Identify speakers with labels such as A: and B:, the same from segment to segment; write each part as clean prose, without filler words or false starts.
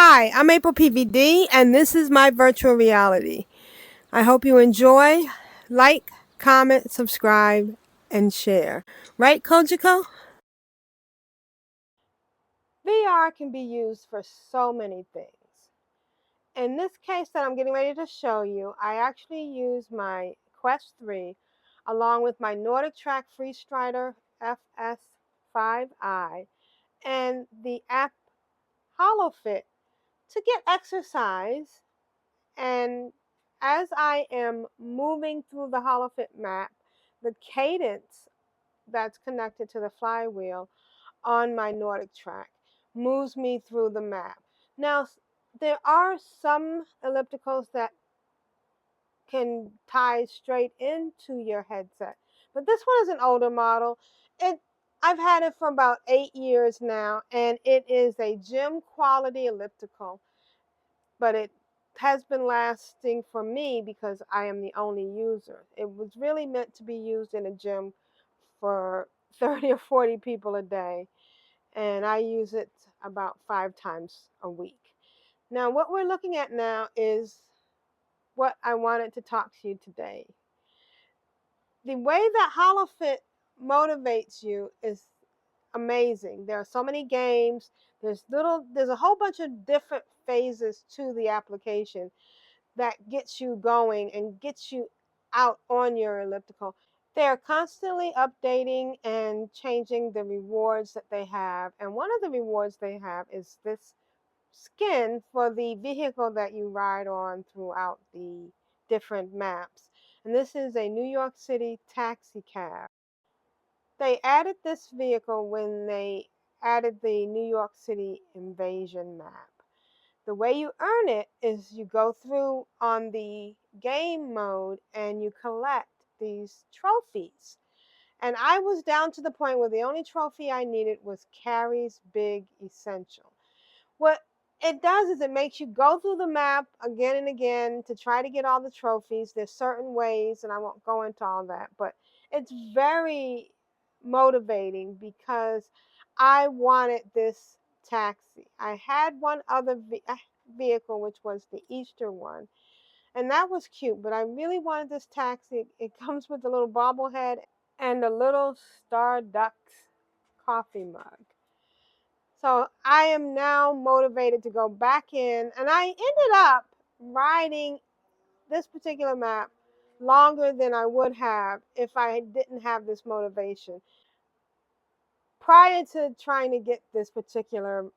A: Hi, I'm AprilPvd, and this is my virtual reality. I hope you enjoy. Like, comment, subscribe, and share. Right, Kojiko? VR can be used for so many things. In this case that I'm getting ready to show you, I actually use my Quest 3 along with my Nordictrack Freestrider Fs5i and the app HoloFit to get exercise. And as I am moving through the HoloFit map, the cadence that's connected to the flywheel on my Nordictrack moves me through the map. Now, there are some ellipticals that can tie straight into your headset, but this one is an older model. I've had it for about 8 years now, and it is a gym quality elliptical, but it has been lasting for me because I am the only user. It was really meant to be used in a gym for 30 or 40 people a day, and I use it about 5 times a week. Now, what we're looking at now is what I wanted to talk to you today. The way that HoloFit motivates you is amazing. There are so many games. There's a whole bunch of different phases to the application that gets you going and gets you out on your elliptical. They're constantly updating and changing the rewards that they have. And one of the rewards they have is this skin for the vehicle that you ride on throughout the different maps. And this is a New York City taxi cab. They added this vehicle when they added the New York City invasion map. The way you earn it is you go through on the game mode and you collect these trophies. And I was down to the point where the only trophy I needed was Carrie's Big Essential. What it does is it makes you go through the map again and again to try to get all the trophies. There's certain ways, and I won't go into all that, but it's very motivating because I wanted this taxi. I had one other vehicle, which was the Easter one, and that was cute, but I really wanted this taxi. It comes with a little bobblehead and a little Starbucks coffee mug. So I am now motivated to go back in, and I ended up riding this particular map longer than I would have if I didn't have this motivation. Prior to trying to get this particular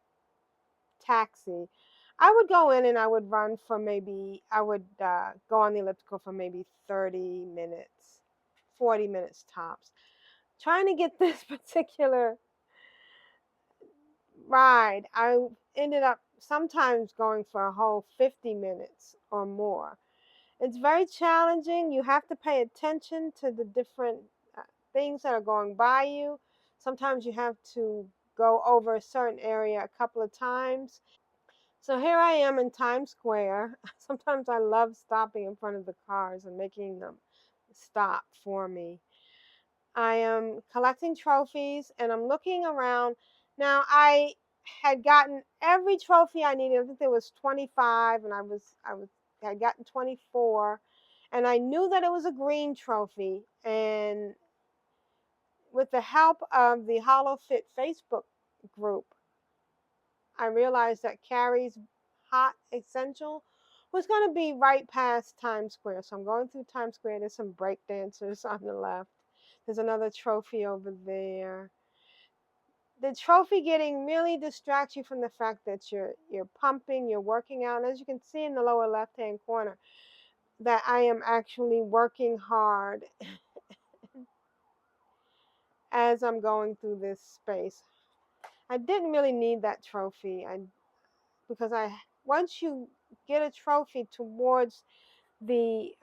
A: taxi, I would go in and I would run for I would go on the elliptical for maybe 30 minutes, 40 minutes tops. Trying to get this particular ride, I ended up sometimes going for a whole 50 minutes or more. It's very challenging. You have to pay attention to the different things that are going by you. Sometimes you have to go over a certain area a couple of times. So here I am in Times Square. Sometimes I love stopping in front of the cars and making them stop for me. I am collecting trophies and I'm looking around. Now, I had gotten every trophy I needed. I think there was 25 and I had gotten 24, and I knew that it was a green trophy, and with the help of the HoloFit Facebook group, I realized that Carrie's Hot Essential was going to be right past Times Square. So I'm going through Times Square. There's some break dancers on the left. There's another trophy over there. The trophy getting really distracts you from the fact that you're pumping, you're working out. And as you can see in the lower left-hand corner, that I am actually working hard as I'm going through this space. I didn't really need that trophy because once you get a trophy towards the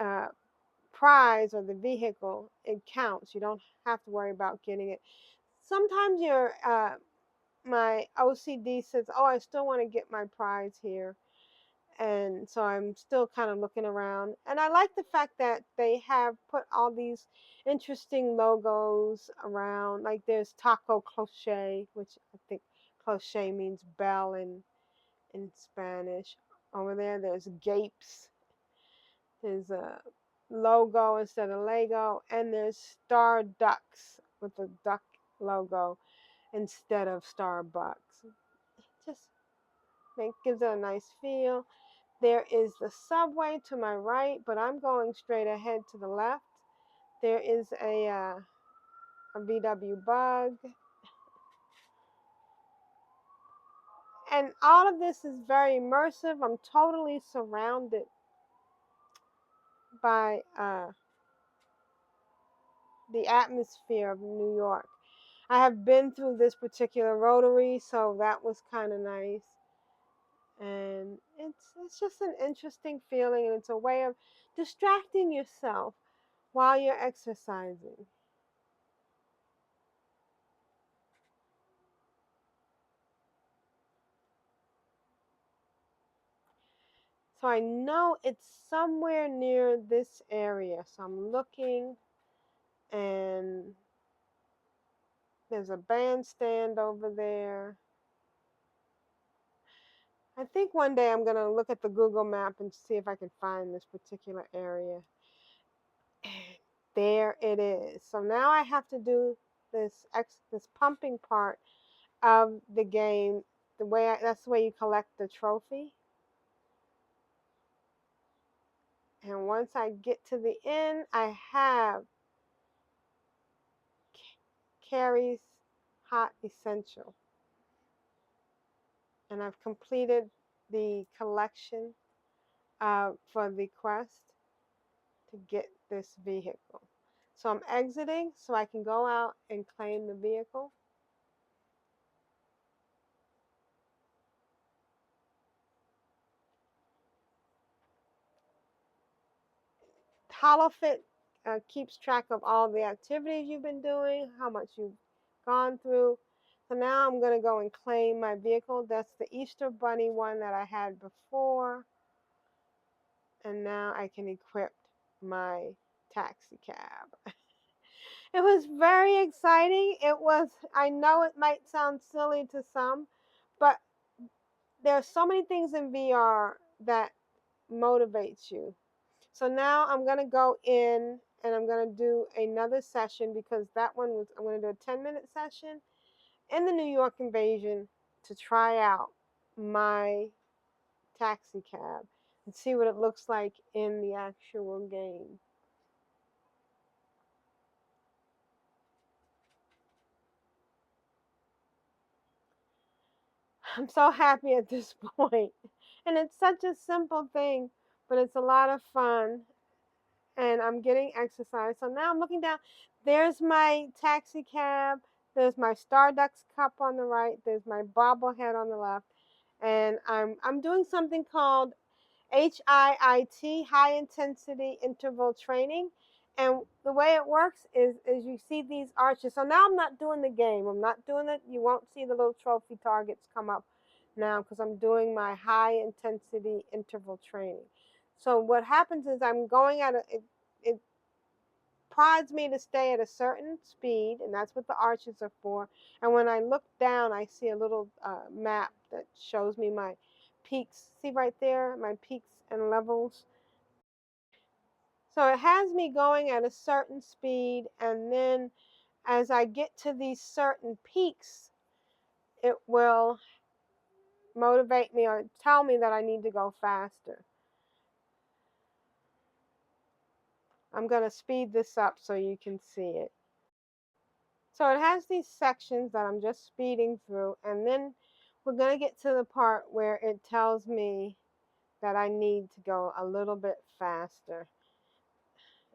A: prize or the vehicle, it counts. You don't have to worry about getting it. Sometimes my OCD says, oh, I still want to get my prize here. And so I'm still kind of looking around. And I like the fact that they have put all these interesting logos around. Like there's Taco Cloche, which I think cloche means bell in in Spanish. Over there, there's gapes. There's a logo instead of Lego, and there's Star Ducks with a duck logo instead of Starbucks. It just gives it a nice feel. There is the subway to my right, but I'm going straight ahead to the left. There is a VW Bug. And all of this is very immersive. I'm totally surrounded by the atmosphere of New York. I have been through this particular rotary, so that was kind of nice. And it's just an interesting feeling, and it's a way of distracting yourself while you're exercising. So I know it's somewhere near this area. So I'm looking, and there's a bandstand over there. I think one day I'm going to look at the Google map and see if I can find this particular area. There it is. So now I have to do this pumping part of the game. That's the way you collect the trophy. And once I get to the end, I have Carrie's Hot Essential. And I've completed the collection for the quest to get this vehicle. So I'm exiting so I can go out and claim the vehicle. HoloFit keeps track of all the activities you've been doing, how much you've gone through. So now I'm going to go and claim my vehicle. That's the Easter Bunny one that I had before. And now I can equip my taxi cab. It was very exciting. I know it might sound silly to some, but there are so many things in VR that motivates you. So now I'm going to go in and I'm going to do another session, because I'm going to do a 10-minute session in the New York Invasion to try out my taxi cab and see what it looks like in the actual game. I'm so happy at this point. And it's such a simple thing, but it's a lot of fun. And I'm getting exercise. So now I'm looking down. There's my taxi cab. There's my Starbucks cup on the right. There's my bobblehead on the left. And I'm doing something called HIIT, high intensity interval training. And the way it works is you see these arches. So now I'm not doing the game. I'm not doing it. You won't see the little trophy targets come up now, because I'm doing my high intensity interval training. So what happens is I'm going at it prods me to stay at a certain speed, and that's what the arches are for. And when I look down, I see a little map that shows me my peaks. See right there, my peaks and levels. So it has me going at a certain speed, and then as I get to these certain peaks, it will motivate me or tell me that I need to go faster. I'm going to speed this up so you can see it. So it has these sections that I'm just speeding through, and then we're going to get to the part where it tells me that I need to go a little bit faster.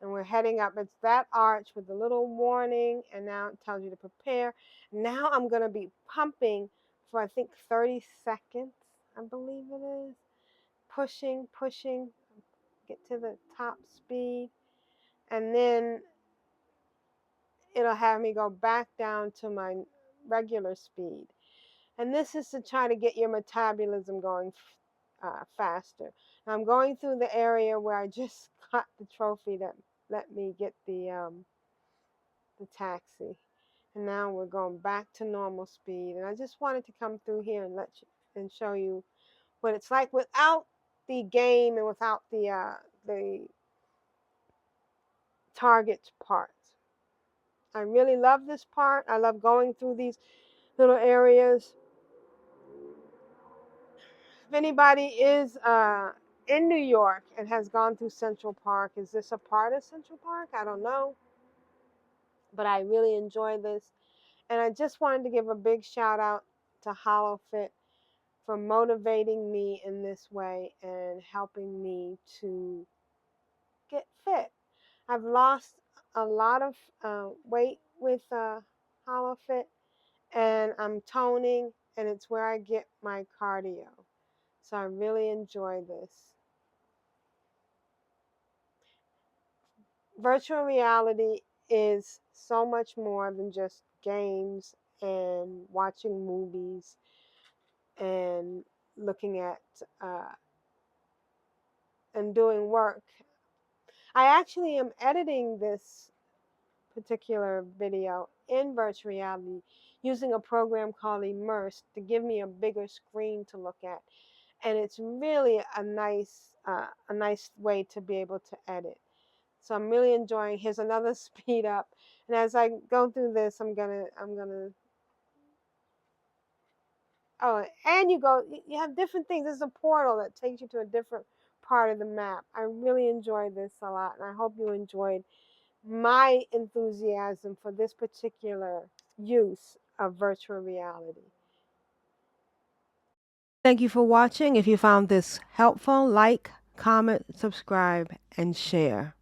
A: And we're heading up. It's that arch with the little warning, and now it tells you to prepare. Now I'm going to be pumping for, I think, 30 seconds, I believe it is. Pushing, get to the top speed, and then it'll have me go back down to my regular speed. And this is to try to get your metabolism going faster. Now I'm going through the area where I just got the trophy that let me get the taxi. And now we're going back to normal speed. And I just wanted to come through here and show you what it's like without the game and without the target part. I really love this part. I love going through these little areas. If anybody is in New York and has gone through Central Park, is this a part of Central Park? I don't know. But I really enjoy this. And I just wanted to give a big shout out to HoloFit for motivating me in this way and helping me to get fit. I've lost a lot of weight with HoloFit, and I'm toning, and it's where I get my cardio. So I really enjoy this. Virtual reality is so much more than just games and watching movies and looking at and doing work. I actually am editing this particular video in virtual reality using a program called Immersive to give me a bigger screen to look at, and it's really a nice way to be able to edit. So I'm really enjoying. Here's another speed up, and as I go through this, I'm gonna. Oh, and you have different things. There's a portal that takes you to a different part of the map. I really enjoyed this a lot, and I hope you enjoyed my enthusiasm for this particular use of virtual reality. Thank you for watching. If you found this helpful, like, comment, subscribe, and share.